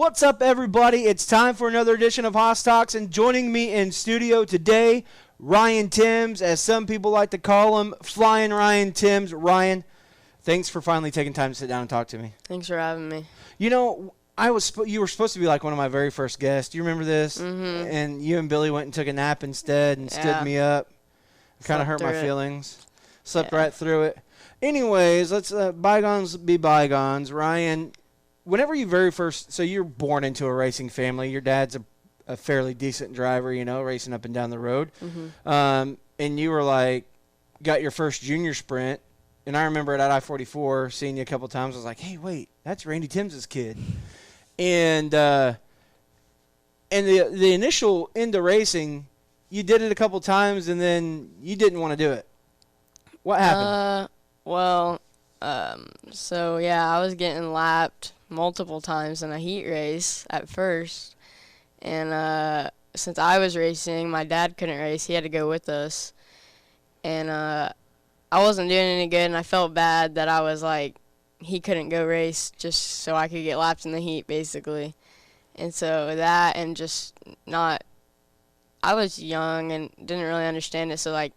What's up, everybody? It's time for another edition of Haas Talks, and joining me in studio today, Ryan Timms, as some people like to call him, Flying Ryan Timms. Ryan, thanks for finally taking time to sit down and talk to me. Thanks for having me. You know, you were supposed to be like one of my very first guests. Do you remember this? Mm-hmm. And you and Billy went and took a nap instead and stood me up. Kind of hurt my feelings. Slept right through it. Anyways, let's bygones be bygones. Ryan, whenever you so you're born into a racing family. Your dad's a fairly decent driver, you know, racing up and down the road. Mm-hmm. And you were like, got your first junior sprint. And I remember it at I-44, seeing you a couple times. I was like, hey, wait, that's Randy Timms' kid. And the initial into racing, you did it a couple times, and then you didn't want to do it. What happened? So, yeah, I was getting lapped multiple times in a heat race at first. And since I was racing, my dad couldn't race. He had to go with us. And I wasn't doing any good, and I felt bad that I was like, he couldn't go race just so I could get lapped in the heat, basically. And so that and just not – I was young and didn't really understand it, so, like,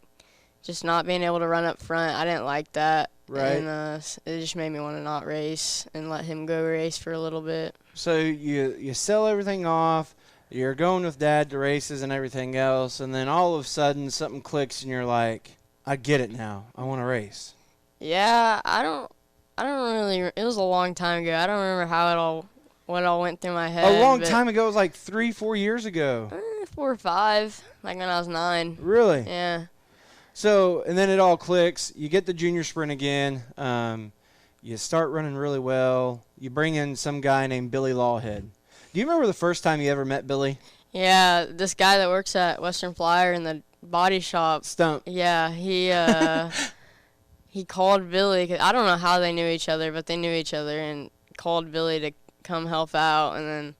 just not being able to run up front, I didn't like that. Right. And it just made me want to not race and let him go race for a little bit. So you sell everything off, you're going with Dad to races and everything else, and then all of a sudden something clicks and you're like, I get it now. I want to race. Yeah, I don't really – it was a long time ago. I don't remember what all went through my head. A long time ago. It was like 3-4 years ago. 4 or 5, like when I was 9. Really? Yeah. So, and then it all clicks. You get the junior sprint again. You start running really well. You bring in some guy named Billy Lawhead. Do you remember the first time you ever met Billy? Yeah, this guy that works at Western Flyer in the body shop. Stump. Yeah, he called Billy. 'Cause I don't know how they knew each other, but they knew each other, and called Billy to come help out. And then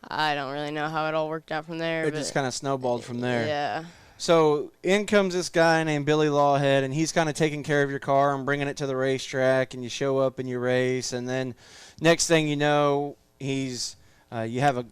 I don't really know how it all worked out from there. It just kind of snowballed from there. Yeah. So in comes this guy named Billy Lawhead, and he's kind of taking care of your car and bringing it to the racetrack, and you show up and you race, and then next thing you know, he's you have a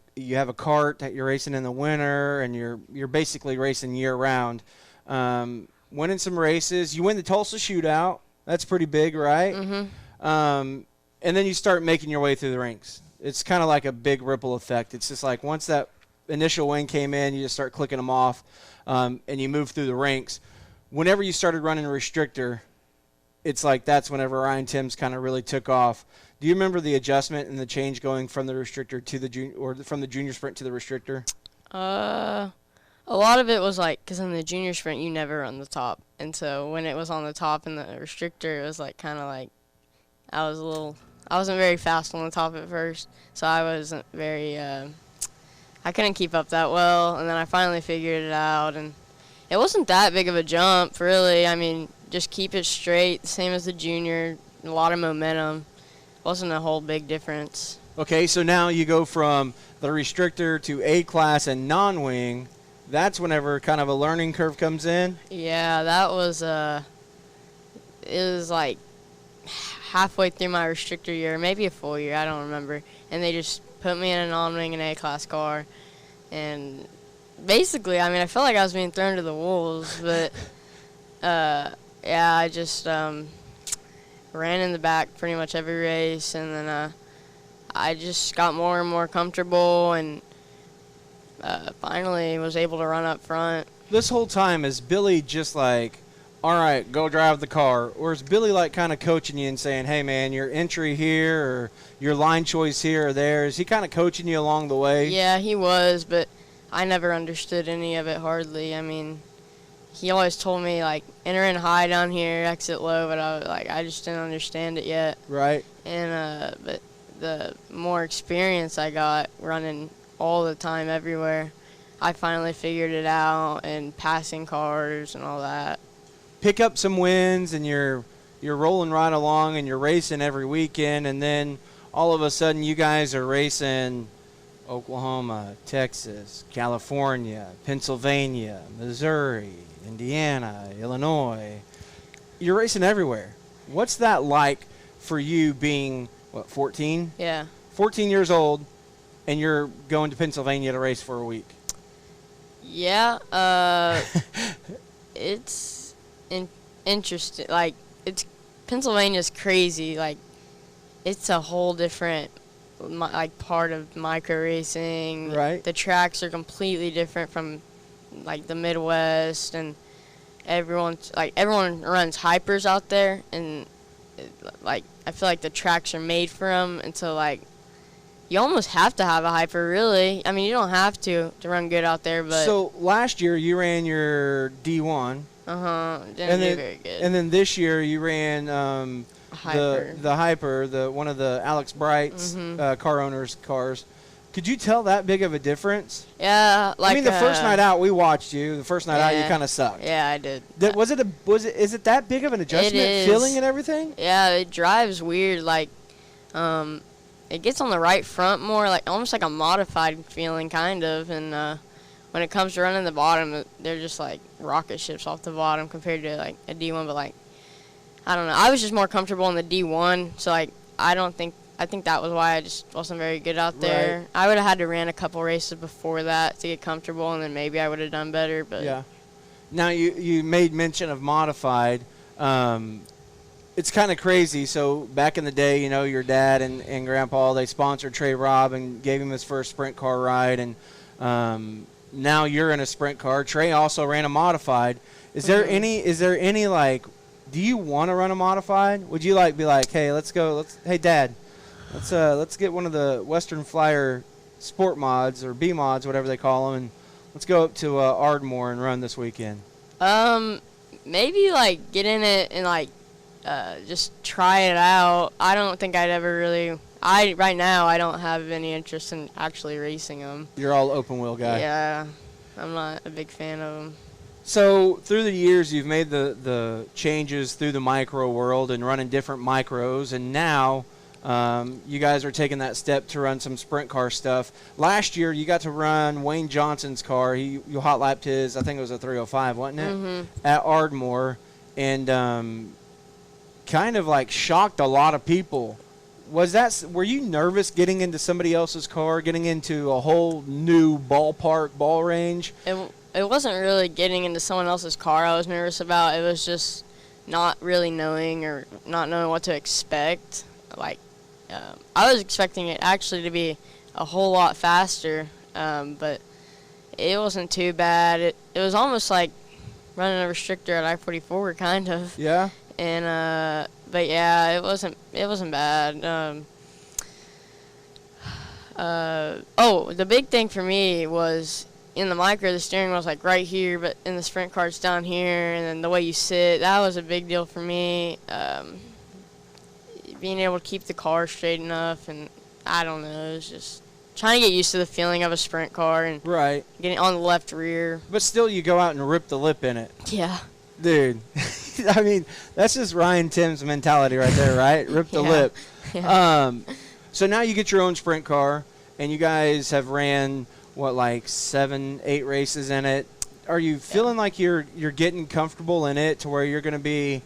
cart that you're racing in the winter, and you're basically racing year round. Winning some races, you win the Tulsa Shootout. That's pretty big, right? Mm-hmm. And then you start making your way through the ranks. It's kind of like a big ripple effect. It's just like once that initial win came in, you just start clicking them off. And you move through the ranks. Whenever you started running a restrictor, it's like that's whenever Ryan Timms kind of really took off. Do you remember the adjustment and the change going from the restrictor to the junior, or from the junior sprint to the restrictor? A lot of it was like, because in the junior sprint you never run the top, and so when it was on the top in the restrictor, it was like kind of like I wasn't very fast on the top at first, so I wasn't very. I couldn't keep up that well, and then I finally figured it out, and it wasn't that big of a jump, really. I mean, just keep it straight, same as the junior, a lot of momentum. Wasn't a whole big difference. Okay, so now you go from the restrictor to A-class and non-wing. That's whenever kind of a learning curve comes in? Yeah, that was, it was like halfway through my restrictor year, maybe a full year, I don't remember, and they just put me in a non-wing and A-class car, and basically, I mean, I felt like I was being thrown to the wolves, but, yeah, I just ran in the back pretty much every race, and then I just got more and more comfortable, and finally was able to run up front. This whole time, is Billy just like, all right, go drive the car? Or is Billy like kind of coaching you and saying, hey, man, your entry here or your line choice here or there? Is he kind of coaching you along the way? Yeah, he was, but I never understood any of it hardly. I mean, he always told me, like, enter in high down here, exit low, but I just didn't understand it yet. Right. And but the more experience I got running all the time everywhere, I finally figured it out, and passing cars and all that. Pick up some wins, and you're rolling right along, and you're racing every weekend, and then all of a sudden you guys are racing Oklahoma, Texas, California, Pennsylvania, Missouri, Indiana, Illinois. You're racing everywhere. What's that like for you being, 14? Yeah. 14 years old, and you're going to Pennsylvania to race for a week. Yeah, it's interesting. Like, Pennsylvania's crazy. Like, it's a whole different part of micro racing. Right. The tracks are completely different from like the Midwest, and everyone runs hypers out there, and I feel like the tracks are made for them, and so like you almost have to have a hyper, really. I mean, you don't have to run good out there, but So last year you ran your D1. Didn't do very good. And then this year you ran Hyper. the Hyper, one of the Alex Bright's car owners' cars. Could you tell that big of a difference? Yeah, like I mean, the first night out we watched you. The first night out you yeah. kind of sucked. Yeah, I did. Is it that big of an adjustment, is. feeling and everything? Yeah, it drives weird. Like, it gets on the right front more, like almost like a modified feeling, kind of. And when it comes to running the bottom, they're just like rocket ships off the bottom compared to like a D1. But like, I don't know. I was just more comfortable in the D1, so like I think that was why I just wasn't very good out there. Right. I would have had to ran a couple races before that to get comfortable, and then maybe I would have done better. But yeah. Now you made mention of modified. It's kind of crazy. So back in the day, you know, your dad and Grandpa, they sponsored Trey Robb and gave him his first sprint car ride, and now you're in a sprint car. Trey also ran a modified. Is there any like? Do you want to run a modified? Would you be like, hey, let's go. Hey, Dad. Let's get one of the Western Flyer Sport mods or B mods, whatever they call them, and let's go up to Ardmore and run this weekend. Maybe like get in it and like just try it out. I don't think I'd ever really. Right now I don't have any interest in actually racing them. You're all open wheel guy. Yeah, I'm not a big fan of them. So through the years, you've made the changes through the micro world and running different micros, and now. You guys are taking that step to run some sprint car stuff. Last year, you got to run Wayne Johnson's car. You hot lapped his, I think it was a 305, wasn't it? Mm-hmm. At Ardmore, and kind of like shocked a lot of people. Were you nervous getting into somebody else's car, getting into a whole new ballpark, ball range? It wasn't really getting into someone else's car I was nervous about. It was just not really knowing what to expect. Like, I was expecting it actually to be a whole lot faster, but it wasn't too bad. It was almost like running a restrictor at I-44, kind of. Yeah. And but yeah, it wasn't bad. The big thing for me was in the micro, the steering wheel's like right here, but in the sprint car it's down here, and then the way you sit, that was a big deal for me. Being able to keep the car straight enough, and I don't know, it was just trying to get used to the feeling of a sprint car and right, getting on the left rear. But still, you go out and rip the lip in it. Yeah. Dude, I mean, that's just Ryan Tim's mentality right there, right? Rip the lip. Yeah. So now you get your own sprint car, and you guys have ran, like 7-8 races in it. Are you feeling like you're getting comfortable in it to where you're going to be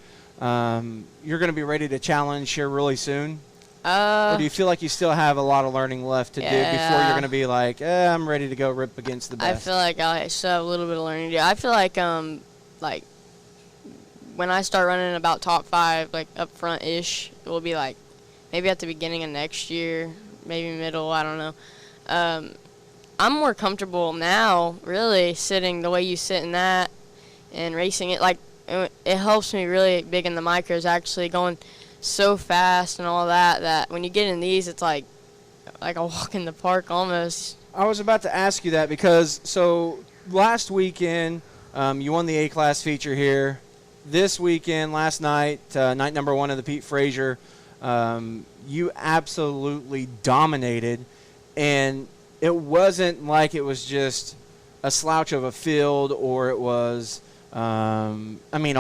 ready to challenge here really soon? Or do you feel like you still have a lot of learning left to do before you're going to be like, I'm ready to go rip against the best? I feel like I still have a little bit of learning to do. I feel like when I start running about top 5, like up front-ish, it will be like maybe at the beginning of next year, maybe middle, I don't know. I'm more comfortable now, really, sitting the way you sit in that and racing it. Like, it helps me really big in the micros, actually going so fast and all that when you get in these, it's like a walk in the park almost. I was about to ask you that because, so last weekend, you won the A-Class feature here. This weekend, last night, night number 1 of the Pete Frazier, you absolutely dominated, and it wasn't like it was just a slouch of a field or it was, a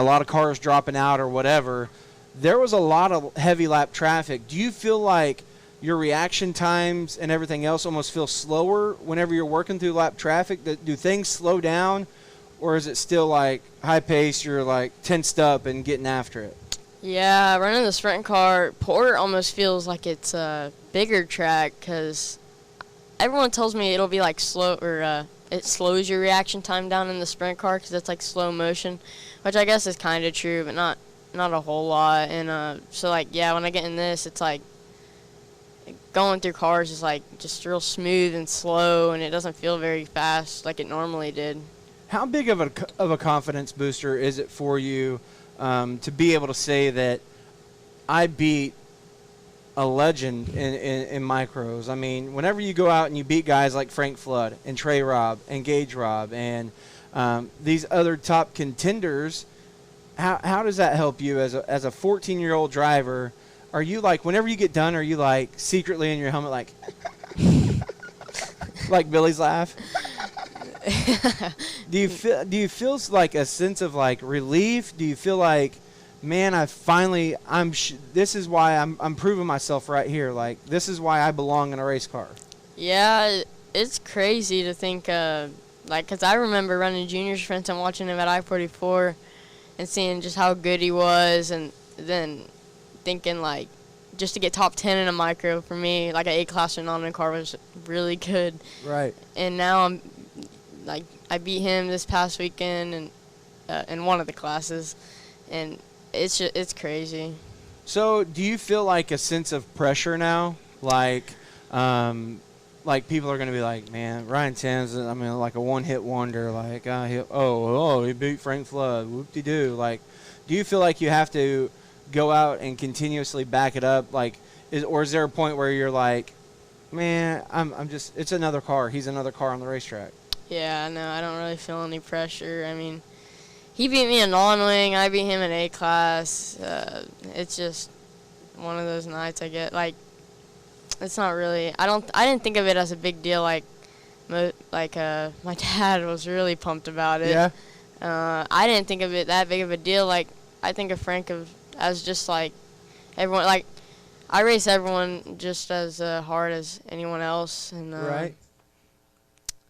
lot of cars dropping out or whatever. There was a lot of heavy lap traffic. Do you feel like your reaction times and everything else almost feel slower whenever you're working through lap traffic? Do things slow down, or is it still like high pace, you're like tensed up and getting after it? Yeah, running the sprint car, Port almost feels like it's a bigger track because everyone tells me it'll be like slow, or it slows your reaction time down in the sprint car because it's like slow motion, which I guess is kind of true, but not a whole lot. And so like yeah, when I get in this, it's like going through cars is like just real smooth and slow, and it doesn't feel very fast like it normally did. How big of a confidence booster is it for you to be able to say that I beat a legend in micros? I mean, whenever you go out and you beat guys like Frank Flood and Trey Robb and Gage Robb and these other top contenders, how does that help you as a 14-year-old driver? Are you like, whenever you get done, are you like secretly in your helmet like like Billy's laugh? Do you feel like a sense of like relief? Do you feel like, man, this is why I'm proving myself right here. Like, this is why I belong in a race car. Yeah, it's crazy to think, because I remember running junior sprints and watching him at I-44 and seeing just how good he was, and then thinking, like, just to get top 10 in a micro for me, like an A-class or NonWing car was really good. Right. And now I'm, like, I beat him this past weekend and in one of the classes, and it's crazy. So, do you feel like a sense of pressure now? Like people are going to be like, man, Ryan Timms, I mean, like a one-hit wonder. Like, he beat Frank Flood. Whoop-de-doo. Like, do you feel like you have to go out and continuously back it up? Like, is there a point where you're like, man, it's another car. He's another car on the racetrack. Yeah, no, I don't really feel any pressure. I mean, he beat me in NonWing. I beat him in A-class. It's just one of those nights I get. Like, it's not really. I didn't think of it as a big deal. Like my dad was really pumped about it. Yeah. I didn't think of it that big of a deal. Like, I think of Frank as just like everyone. Like, I race everyone just as hard as anyone else. And right.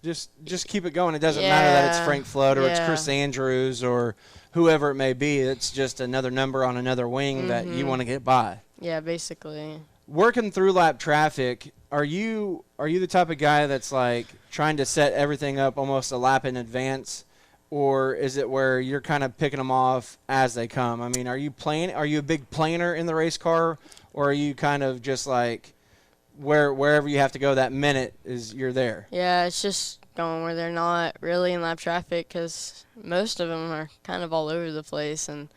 Just keep it going. It doesn't matter that it's Frank Flood or it's Chris Andrews or whoever it may be. It's just another number on another wing that you want to get by. Yeah, basically. Working through lap traffic, are you the type of guy that's like trying to set everything up almost a lap in advance, or is it where you're kind of picking them off as they come? I mean, are you a big planer in the race car, or are you kind of just like wherever you have to go that minute is you're there? Yeah, it's just going where they're not really in lap traffic, because most of them are kind of all over the place, and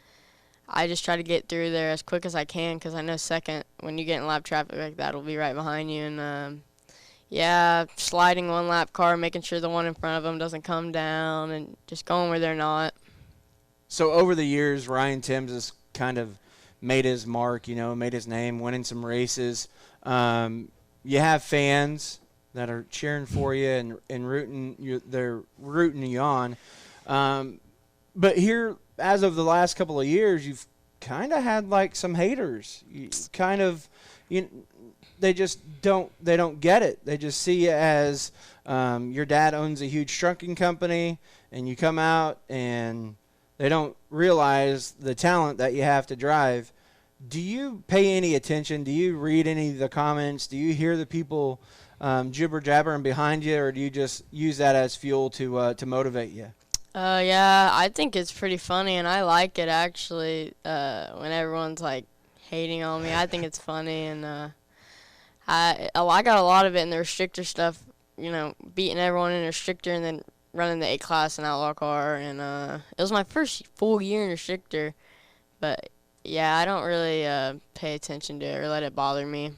I just try to get through there as quick as I can, because I know second, when you get in lap traffic like that, will be right behind you. And sliding one lap car, making sure the one in front of them doesn't come down, and just going where they're not. So over the years, Ryan Timms has kind of made his mark, made his name, winning some races. You have fans that are cheering for you and rooting you. They're rooting you on. But here, as of the last couple of years, you've kind of had like some haters. They just don't get it. They just see you as your dad owns a huge trucking company, and you come out and they don't realize the talent that you have to drive. Do you pay any attention? Do you read any of the comments? Do you hear the people jibber-jabbering behind you, or do you just use that as fuel to motivate you? Yeah, I think it's pretty funny, and I like it, actually, when everyone's, like, hating on me. I think it's funny, and I got a lot of it in the restrictor stuff, beating everyone in restrictor and then running the A-class and outlaw car, and it was my first full year in restrictor, but yeah, I don't really pay attention to it or let it bother me.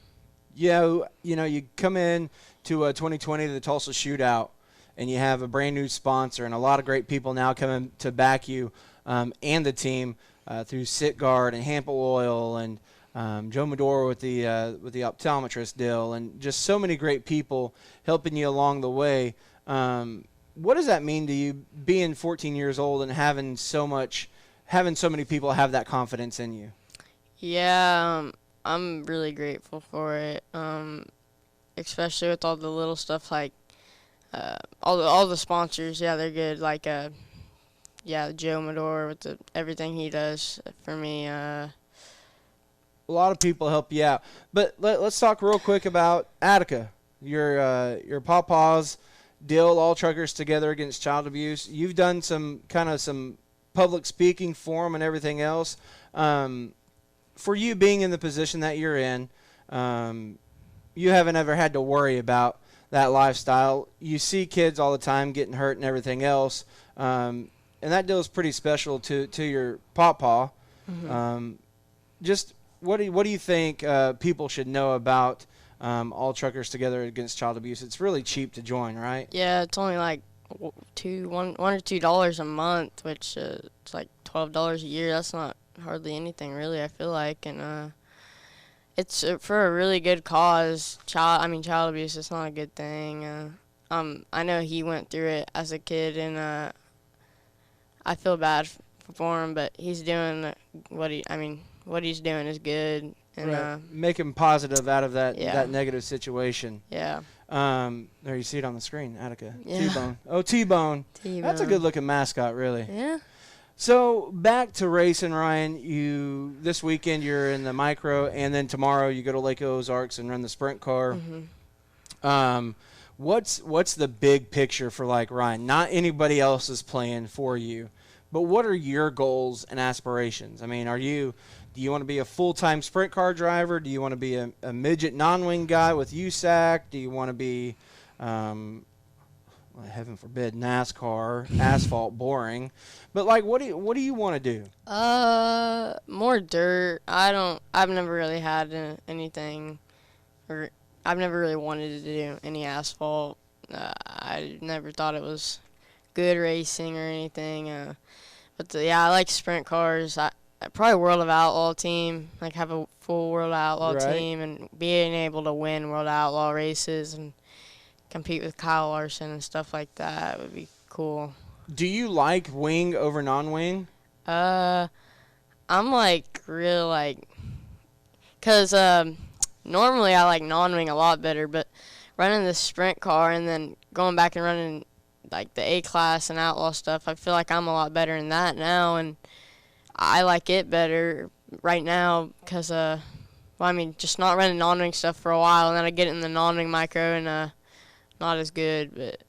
Yeah, you come in to 2020 to the Tulsa Shootout, and you have a brand new sponsor and a lot of great people now coming to back you and the team through Sitgard and Hample Oil and Joe Medora with the optometrist deal, and just so many great people helping you along the way. What does that mean to you, being 14 years old and having so many people have that confidence in you? Yeah, I'm really grateful for it, especially with all the little stuff like all the sponsors. Yeah, they're good. Like Joe Medora with everything he does for me. A lot of people help you out. But let's talk real quick about Attica. Your pawpaws deal all truckers together against child abuse. You've done some public speaking for them and everything else. For you being in the position that you're in, you haven't ever had to worry about that lifestyle. You see kids all the time getting hurt and everything else, and that deal is pretty special to your pawpaw. Mm-hmm. Just what do you think people should know about all truckers together against child abuse? It's really cheap to join, right? Yeah, it's only like $1 or $2 a month, which it's like $12 a year. That's not hardly anything, really, I feel like, and it's for a really good cause. Child abuse is not a good thing. I know he went through it as a kid, and I feel bad for him, but he's doing what he's doing is good. And right. Making positive out of that yeah. that negative situation. Yeah. There, you see it on the screen, Attica. Yeah. T-Bone. Oh, T-Bone. That's a good-looking mascot, really. Yeah. So back to racing, Ryan. This weekend you're in the micro, and then tomorrow you go to Lake Ozarks and run the sprint car. Mm-hmm. What's the big picture for Ryan? Not anybody else's plan for you, but what are your goals and aspirations? I mean, do you want to be a full-time sprint car driver? Do you want to be a midget non-wing guy with USAC? Do you want to be, heaven forbid, NASCAR, asphalt, boring? But what do you want to do? More dirt. I've never really had anything, or I've never really wanted to do any asphalt. I never thought it was good racing or anything. But I like sprint cars. Probably World of Outlaw team, have a full World of Outlaw right. team, and being able to win World of Outlaw races and compete with Kyle Larson and stuff like that would be cool. Do you like wing over non-wing? I'm because normally I like non-wing a lot better, but running the sprint car and then going back and running the A-class and outlaw stuff, I feel like I'm a lot better in that now, and I like it better right now because, just not running non-wing stuff for a while, and then I get in the non-wing micro and not as good. But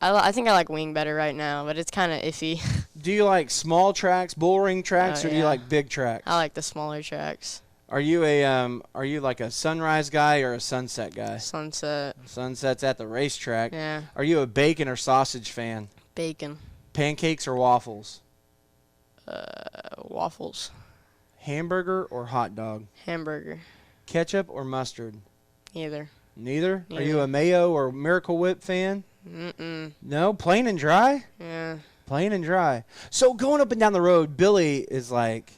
I think I like wing better right now, but it's kind of iffy. Do you like small tracks, bull ring tracks, or do you like big tracks? I like the smaller tracks. Are you like a sunrise guy or a sunset guy? Sunset. Sunset's at the racetrack. Yeah. Are you a bacon or sausage fan? Bacon. Pancakes or waffles? Waffles. Hamburger or hot dog? Hamburger. Ketchup or mustard? Neither. Neither? Are you a mayo or Miracle Whip fan? Mm-mm. No? Plain and dry? Yeah. Plain and dry. So going up and down the road, Billy is like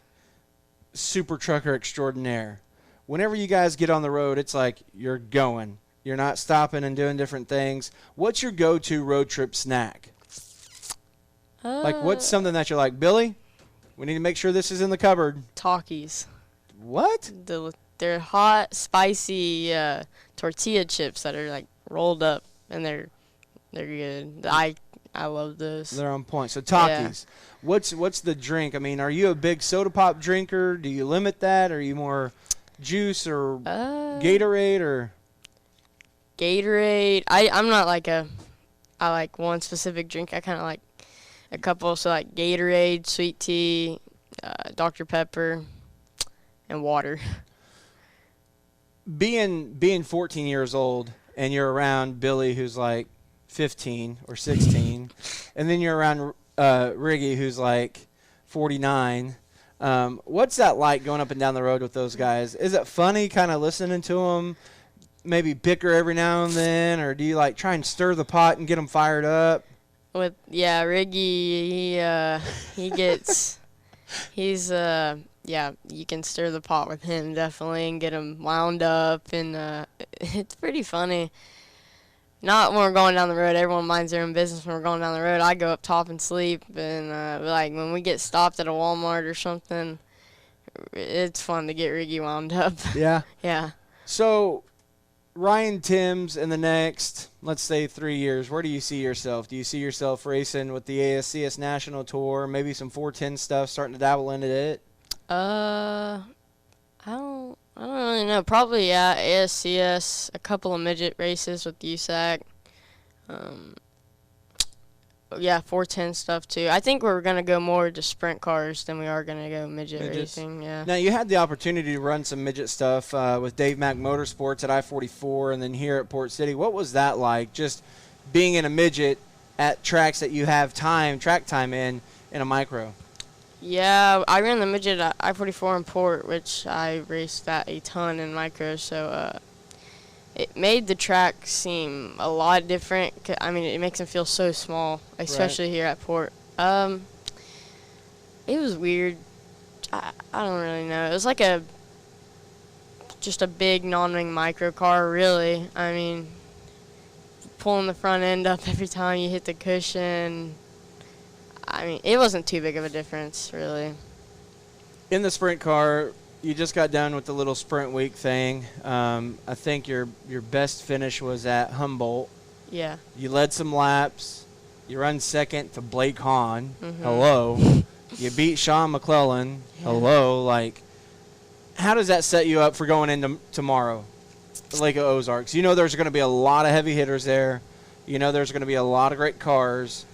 super trucker extraordinaire. Whenever you guys get on the road, it's like you're going. You're not stopping and doing different things. What's your go-to road trip snack? What's something that you're like, Billy, we need to make sure this is in the cupboard? Talkies. What? They're hot, spicy tortilla chips that are rolled up, and they're good. I love those. They're on point. So Takis. Yeah. What's the drink? I mean, are you a big soda pop drinker? Do you limit that? Are you more juice or Gatorade or? Gatorade. I'm not I like one specific drink. I kind of like a couple. So Gatorade, sweet tea, Dr. Pepper, and water. Being 14 years old and you're around Billy who's 15 or 16, and then you're around Riggy who's 49. What's that like going up and down the road with those guys? Is it funny kind of listening to them, maybe bicker every now and then, or do you try and stir the pot and get them fired up? Riggy, he gets, you can stir the pot with him definitely and get him wound up, and it's pretty funny. Not when we're going down the road. Everyone minds their own business when we're going down the road. I go up top and sleep, and when we get stopped at a Walmart or something, it's fun to get Riggy wound up. Yeah? Yeah. So, Ryan Timms in the next, let's say, 3 years, where do you see yourself? Do you see yourself racing with the ASCS National Tour, maybe some 410 stuff, starting to dabble into it? I I don't really know. Probably, yeah, ASCS, a couple of midget races with USAC. Um, yeah, 410 stuff too. I think we're going to go more to sprint cars than we are going to go midget racing. Yeah. Now, you had the opportunity to run some midget stuff with Dave Mack Motorsports at I-44 and then here at Port City. What was that like, just being in a midget at tracks that you have track time in a micro? Yeah, I ran the midget at I-44 in Port, which I raced that a ton in micro, so it made the track seem a lot different. I mean, it makes them feel so small, especially here at Port. It was weird. I don't really know. It was like just a big NonWing micro car, really. I mean, pulling the front end up every time you hit the cushion. I mean, it wasn't too big of a difference, really. In the sprint car, you just got done with the little sprint week thing. I think your best finish was at Humboldt. Yeah. You led some laps. You run second to Blake Hahn. Mm-hmm. Hello. You beat Sean McClellan. Yeah. Hello. Like, how does that set you up for going into tomorrow, the Lake of Ozarks? You know there's going to be a lot of heavy hitters there. You know there's going to be a lot of great cars.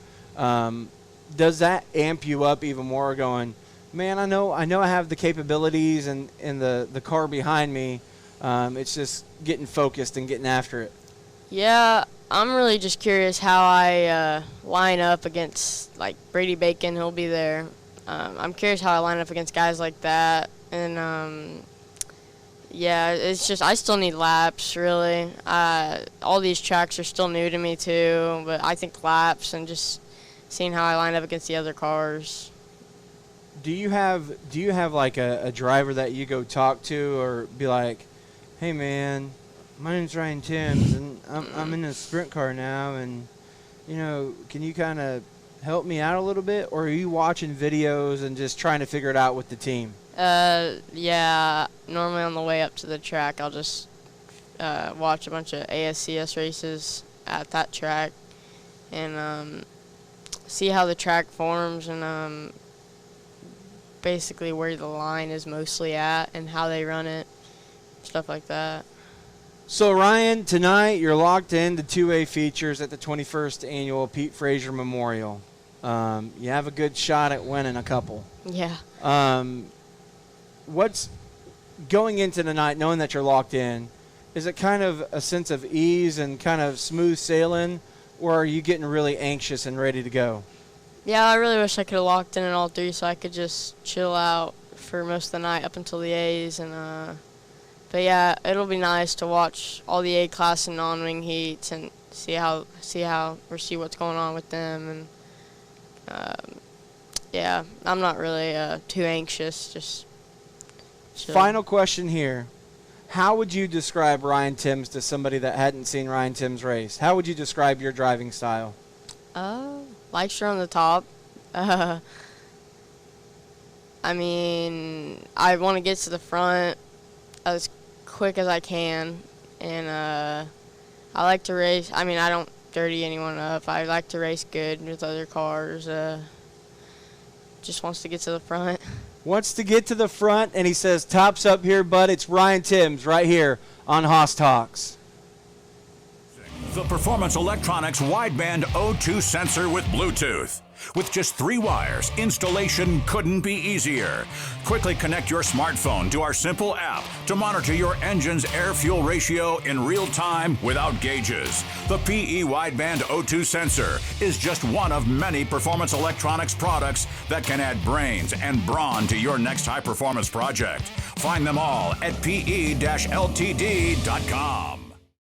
Does that amp you up even more going, man, I know I have the capabilities and the car behind me. It's just getting focused and getting after it. Yeah, I'm really just curious how I line up against, like, Brady Bacon. He'll be there. I'm curious how I line up against guys like that. And, yeah, it's just I still need laps, really. All these tracks are still new to me, too. But I think laps and just seeing how I line up against the other cars. Do you have like a driver that you go talk to or be like, hey man, my name's Ryan Timms and I'm in a sprint car now and can you kind of help me out a little bit, or are you watching videos and just trying to figure it out with the team? Yeah, normally on the way up to the track I'll just watch a bunch of ASCS races at that track and see how the track forms and basically where the line is mostly at and how they run it, stuff like that. So Ryan, tonight you're locked into 2A features at the 21st annual Pete Frazier Memorial. You have a good shot at winning a couple. Yeah. What's going into the night, knowing that you're locked in, is it kind of a sense of ease and kind of smooth sailing, or are you getting really anxious and ready to go? Yeah, I really wish I could have locked in all three so I could just chill out for most of the night up until the A's. But yeah, it'll be nice to watch all the A-class and non-wing heats and see what's going on with them. And yeah, I'm not really too anxious. Just chill. Final question here. How would you describe Ryan Timms to somebody that hadn't seen Ryan Timms race? How would you describe your driving style? Lights are on the top. I mean, I want to get to the front as quick as I can, and I like to race. I mean, I don't dirty anyone up. I like to race good with other cars. Just wants to get to the front. Wants to get to the front, and he says, tops up here, bud. It's Ryan Timms right here on Haas Talks. The Performance Electronics wideband O2 sensor with Bluetooth. With just 3 wires, installation couldn't be easier. Quickly connect your smartphone to our simple app to monitor your engine's air-fuel ratio in real time without gauges. The PE wideband O2 sensor is just one of many Performance Electronics products that can add brains and brawn to your next high-performance project. Find them all at pe-ltd.com.